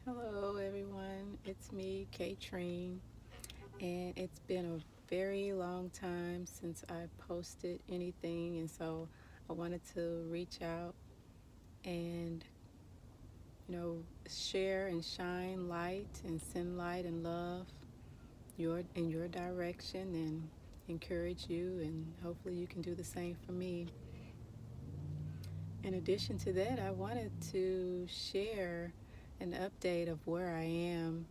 Hello, everyone. It's me, Katrin, and it's been a very long time since I posted anything, and so I wanted to reach out and share and shine light and send light and love in your direction and encourage you, and hopefully you can do the same for me. In addition to that, I wanted to share an update of where I am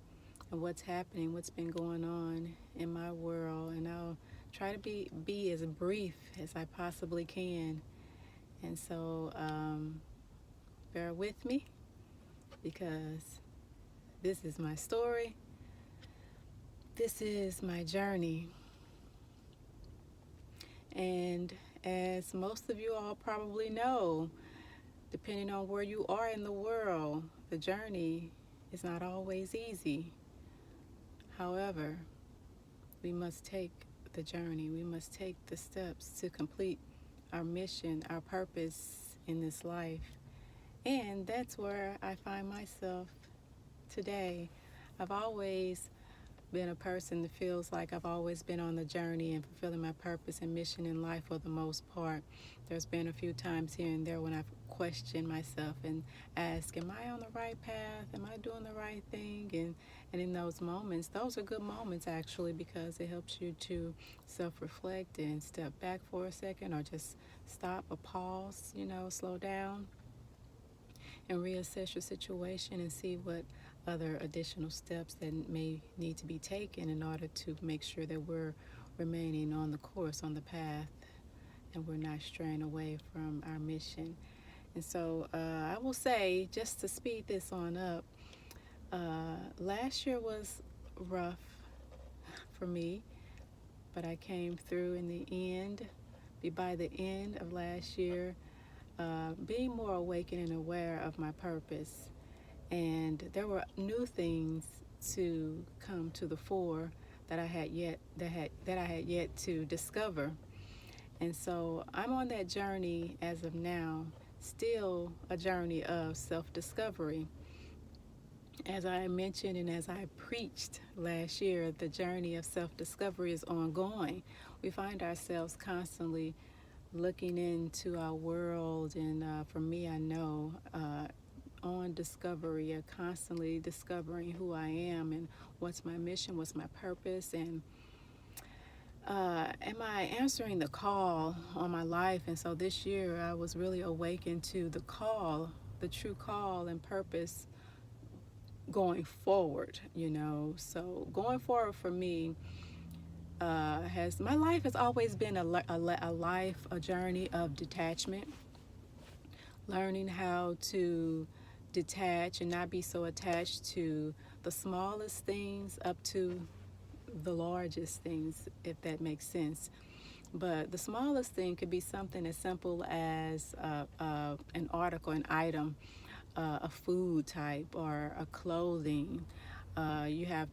and what's happening, what's been going on in my world, and I'll try to be as brief as I possibly can. And so, bear with me because this is my story. This is my journey. And as most of you all probably know, depending on where you are in the world, the journey is not always easy. However, we must take the journey. We must take the steps to complete our mission, our purpose in this life. And that's where I find myself today. I've always been a person that feels like I've always been on the journey and fulfilling my purpose and mission in life for the most part. There's been a few times here and there when I've questioned myself and asked, am I on the right path? Am I doing the right thing? And in those moments, those are good moments actually, because it helps you to self-reflect and step back for a second, or just stop or pause, slow down and reassess your situation and see what other additional steps that may need to be taken in order to make sure that we're remaining on the course, on the path, and we're not straying away from our mission. And so I will say, just to speed this on up, last year was rough for me, but I came through in the end. By the end of last year, being more awakened and aware of my purpose, and there were new things to come to the fore that I had yet to discover. And so I'm on that journey as of now, still a journey of self-discovery. As I mentioned and as I preached last year, the journey of self-discovery is ongoing. We find ourselves constantly looking into our world, and for me, I know on discovery, constantly discovering who I am and what's my mission, what's my purpose, and am I answering the call on my life. And so this year I was really awakened to the call, the true call and purpose going forward. So going forward for me, has my life has always been a journey of detachment, learning how to detach and not be so attached to the smallest things up to the largest things, if that makes sense. But the smallest thing could be something as simple as an article, an item, a food type, or a clothing. You have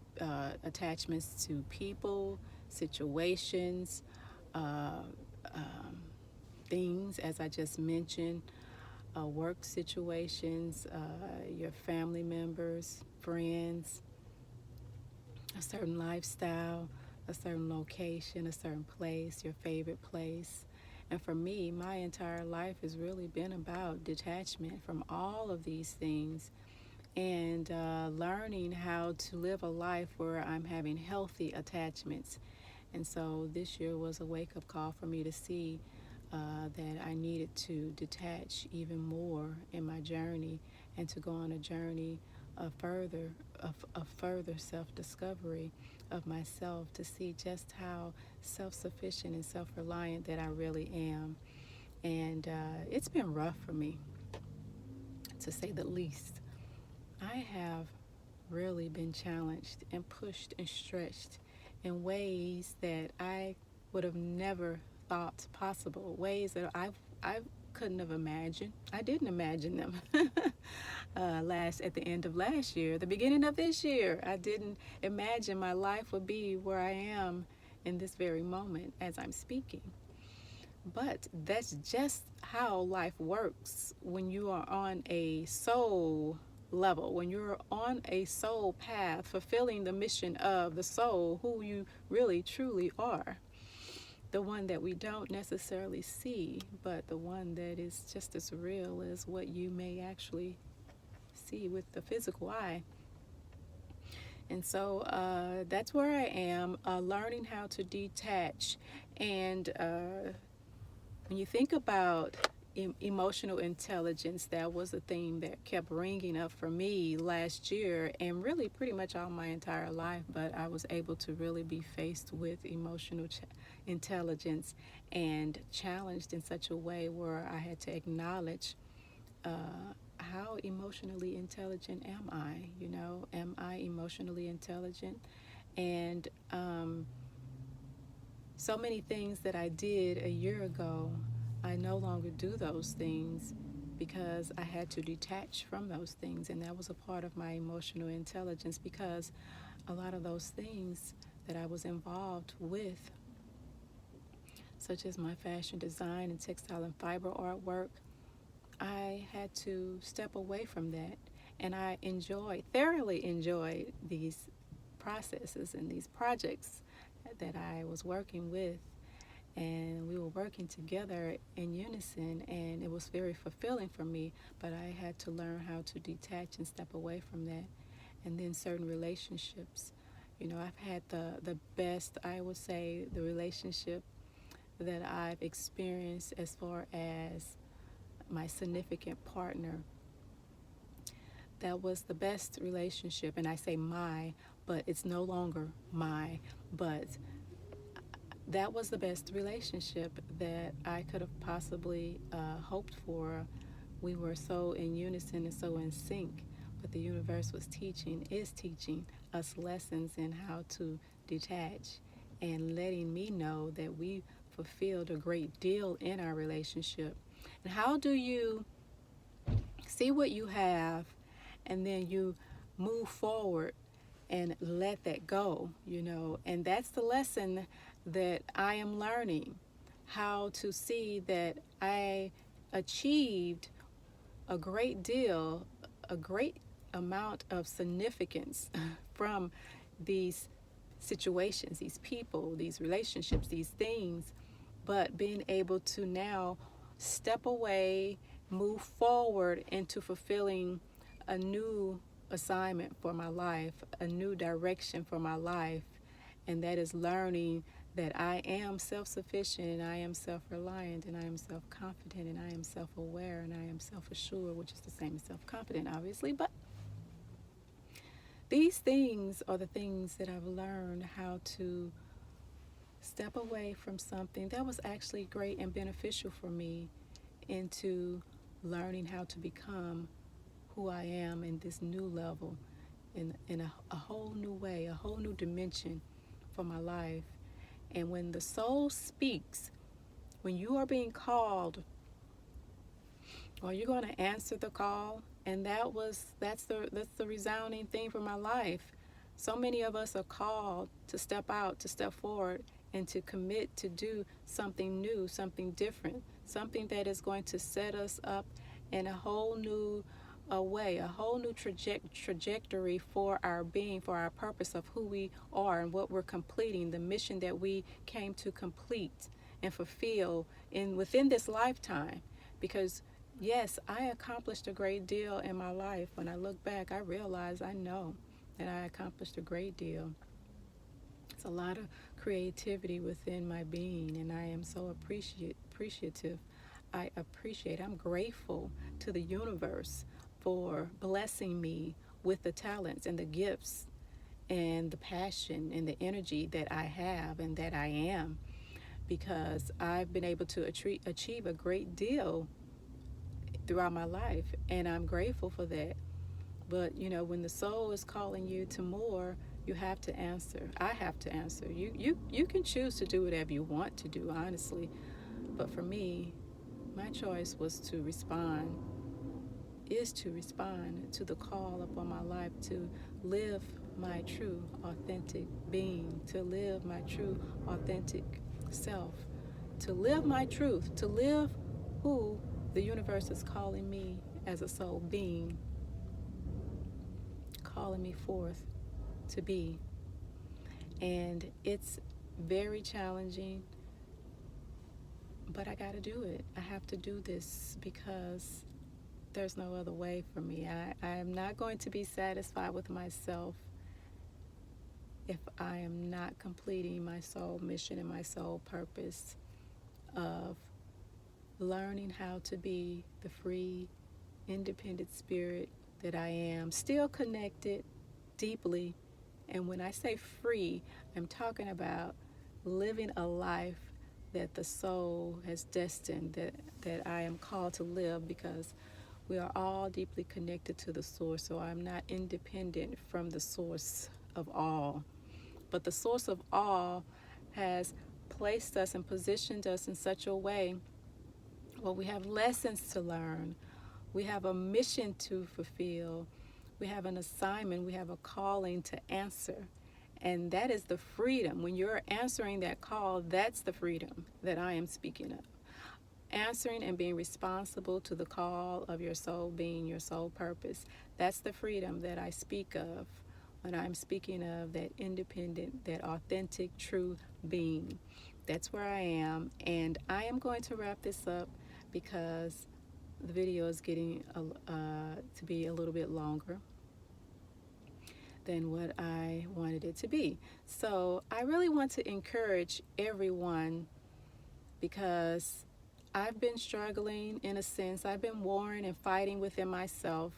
attachments to people, situations, uh, um, things, as I just mentioned, work situations, your family members, friends, a certain lifestyle, a certain location, a certain place, your favorite place. And for me, my entire life has really been about detachment from all of these things, and learning how to live a life where I'm having healthy attachments. And so this year was a wake up call for me to see that I needed to detach even more in my journey, and to go on a journey of further self-discovery of myself, to see just how self-sufficient and self-reliant that I really am. And it's been rough for me, to say the least. I have really been challenged and pushed and stretched in ways that I would have never thought possible, ways that I couldn't have imagined. I didn't imagine them. Last At the end of last year, the beginning of this year, I didn't imagine my life would be where I am in this very moment as I'm speaking. But that's just how life works when you are on a soul level, when you're on a soul path, fulfilling the mission of the soul, who you really truly are, the one that we don't necessarily see, but the one that is just as real as what you may actually see with the physical eye. And so that's where I am, learning how to detach. And when you think about emotional intelligence, that was a theme that kept ringing up for me last year and really pretty much all my entire life. But I was able to really be faced with emotional intelligence and challenged in such a way where I had to acknowledge how emotionally intelligent am I? You know, am I emotionally intelligent? And so many things that I did a year ago, I no longer do those things because I had to detach from those things. And that was a part of my emotional intelligence, because a lot of those things that I was involved with, such as my fashion design and textile and fiber artwork, I had to step away from that. And I thoroughly enjoyed these processes and these projects that I was working with. And we were working together in unison, and it was very fulfilling for me. But I had to learn how to detach and step away from that. And then certain relationships. You know, I've had the best, I would say, the relationship that I've experienced as far as my significant partner. That was the best relationship, and I say my, but it's no longer my, but that was the best relationship that I could have possibly hoped for. We were so in unison and so in sync, but the universe is teaching us lessons in how to detach, and letting me know that we fulfilled a great deal in our relationship. And how do you see what you have and then you move forward and let that go, you know? And that's the lesson that I am learning, how to see that I achieved a great deal, a great amount of significance from these situations, these people, these relationships, these things, but being able to now step away, move forward into fulfilling a new assignment for my life, a new direction for my life, and that is learning that I am self-sufficient, and I am self-reliant, and I am self-confident, and I am self-aware, and I am self-assured, which is the same as self-confident, obviously. But these things are the things that I've learned how to step away from something that was actually great and beneficial for me into learning how to become who I am in this new level, in a whole new way, a whole new dimension for my life. And when the soul speaks, when you are being called, are you going to answer the call? And that's the resounding thing for my life. So many of us are called to step out, to step forward, and to commit to do something new, something different, something that is going to set us up in a whole new way, a whole new trajectory for our being, for our purpose of who we are and what we're completing, the mission that we came to complete and fulfill within this lifetime. Because yes, I accomplished a great deal in my life. When I look back, I realize, I know that I accomplished a great deal. It's a lot of creativity within my being, and I am so appreciative. I'm grateful to the universe for blessing me with the talents and the gifts and the passion and the energy that I have and that I am, because I've been able to achieve a great deal throughout my life, and I'm grateful for that. But you know, when the soul is calling you to more, you have to answer. I have to answer. You can choose to do whatever you want to do, honestly. But for me, my choice was to respond, is to respond to the call upon my life to live my true, authentic being, to live my true, authentic self, to live my truth, to live who the universe is calling me as a soul being calling me forth to be. And it's very challenging, but I got to do it. I have to do this because there's no other way for me. I am not going to be satisfied with myself if I am not completing my soul mission and my soul purpose of learning how to be the free, independent spirit that I am, still connected deeply. And when I say free, I'm talking about living a life that the soul has destined, that I am called to live, because we are all deeply connected to the source. So I'm not independent from the source of all. But the source of all has placed us and positioned us in such a way where we have lessons to learn. We have a mission to fulfill. We have an assignment. We have a calling to answer. And that is the freedom. When you're answering that call, that's the freedom that I am speaking of. Answering and being responsible to the call of your soul being, your soul purpose. That's the freedom that I speak of when I'm speaking of that independent, that authentic, true being. That's where I am. And I am going to wrap this up because the video is getting to be a little bit longer than what I wanted it to be. So I really want to encourage everyone, because I've been struggling in a sense. I've been warring and fighting within myself.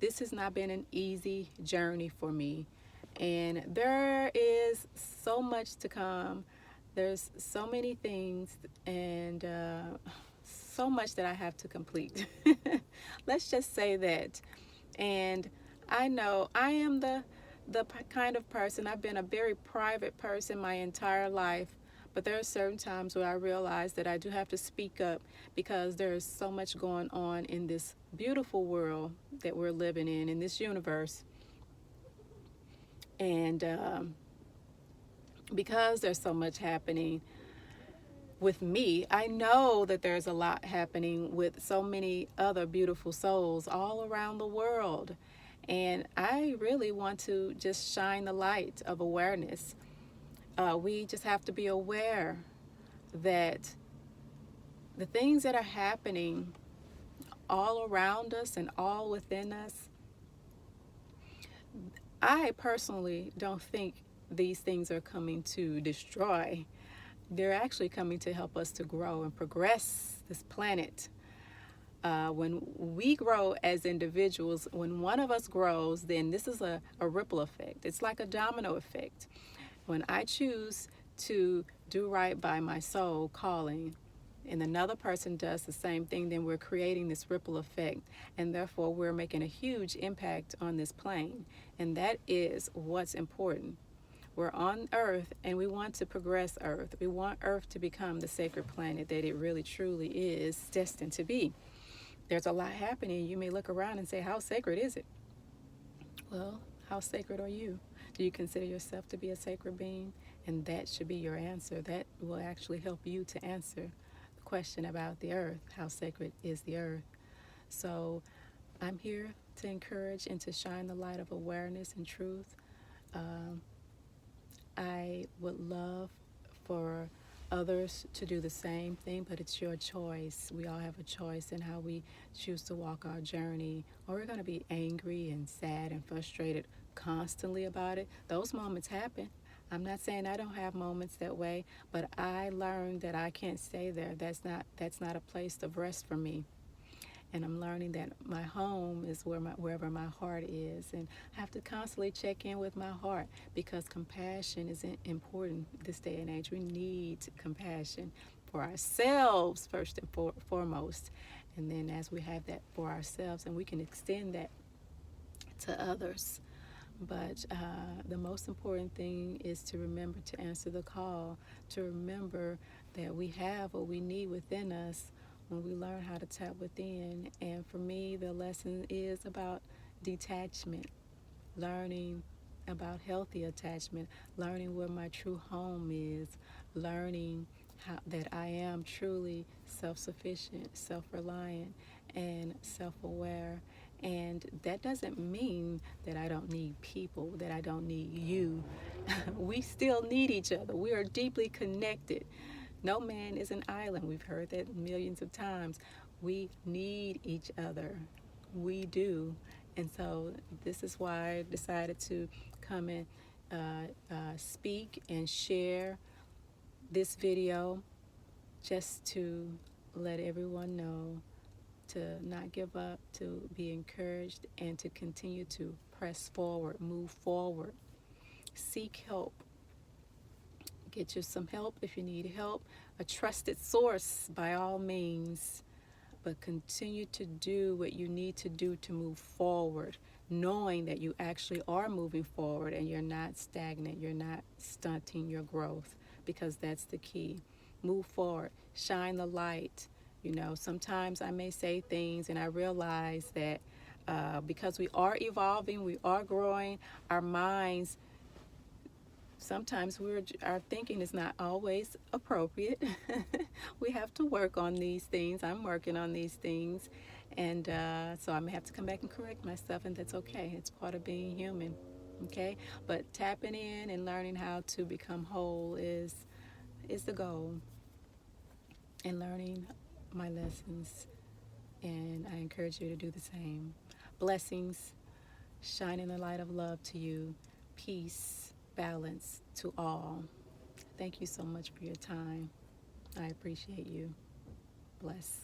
This has not been an easy journey for me. And there is so much to come. There's so many things and so much that I have to complete. Let's just say that. And I know I am the kind of person, I've been a very private person my entire life, but there are certain times where I realize that I do have to speak up, because there's so much going on in this beautiful world that we're living in this universe. And because there's so much happening with me, I know that there's a lot happening with so many other beautiful souls all around the world. And I really want to just shine the light of awareness. We just have to be aware that the things that are happening all around us and all within us, I personally don't think these things are coming to destroy. They're actually coming to help us to grow and progress this planet. When we grow as individuals, when one of us grows, then this is a ripple effect. It's like a domino effect. When I choose to do right by my soul calling, and another person does the same thing, then we're creating this ripple effect, and therefore we're making a huge impact on this plane. And that is what's important. We're on Earth, and we want to progress Earth. We want Earth to become the sacred planet that it really truly is destined to be. There's a lot happening. You may look around and say, how sacred is it? Well, how sacred are you? Do you consider yourself to be a sacred being? And that should be your answer. That will actually help you to answer the question about the earth. How sacred is the earth? So I'm here to encourage and to shine the light of awareness and truth. I would love for others to do the same thing, but it's your choice. We all have a choice in how we choose to walk our journey. Or we're going to be angry and sad and frustrated constantly about it. Those moments happen. I'm not saying I don't have moments that way, but I learned that I can't stay there. That's not a place of rest for me. And I'm learning that my home is wherever my heart is, and I have to constantly check in with my heart, because compassion is important this day and age. We need compassion for ourselves first and foremost, and then as we have that for ourselves, and we can extend that to others. But the most important thing is to remember to answer the call, to remember that we have what we need within us when we learn how to tap within. And for me, the lesson is about detachment, learning about healthy attachment, learning where my true home is, learning that I am truly self-sufficient, self-reliant, and self-aware. And And that doesn't mean that I don't need people, that I don't need you. We still need each other. We are deeply connected. No man is an island. We've heard that millions of times. We need each other. We do. And so this is why I decided to come and speak and share this video, just to let everyone know to not give up, to be encouraged, and to continue to press forward, move forward, seek help. Get you some help if you need help, a trusted source by all means, but continue to do what you need to do to move forward, knowing that you actually are moving forward and you're not stagnant, you're not stunting your growth, because that's the key. Move forward, shine the light. You know, sometimes I may say things and I realize that because we are evolving, we are growing, our minds, sometimes our thinking is not always appropriate. We have to work on these things. I'm working on these things. And so I may have to come back and correct myself, and that's okay. It's part of being human. Okay? But tapping in and learning how to become whole is the goal. And learning my lessons. And I encourage you to do the same. Blessings, shining the light of love to you. Peace, balance to all. Thank you so much for your time. I appreciate you. Bless.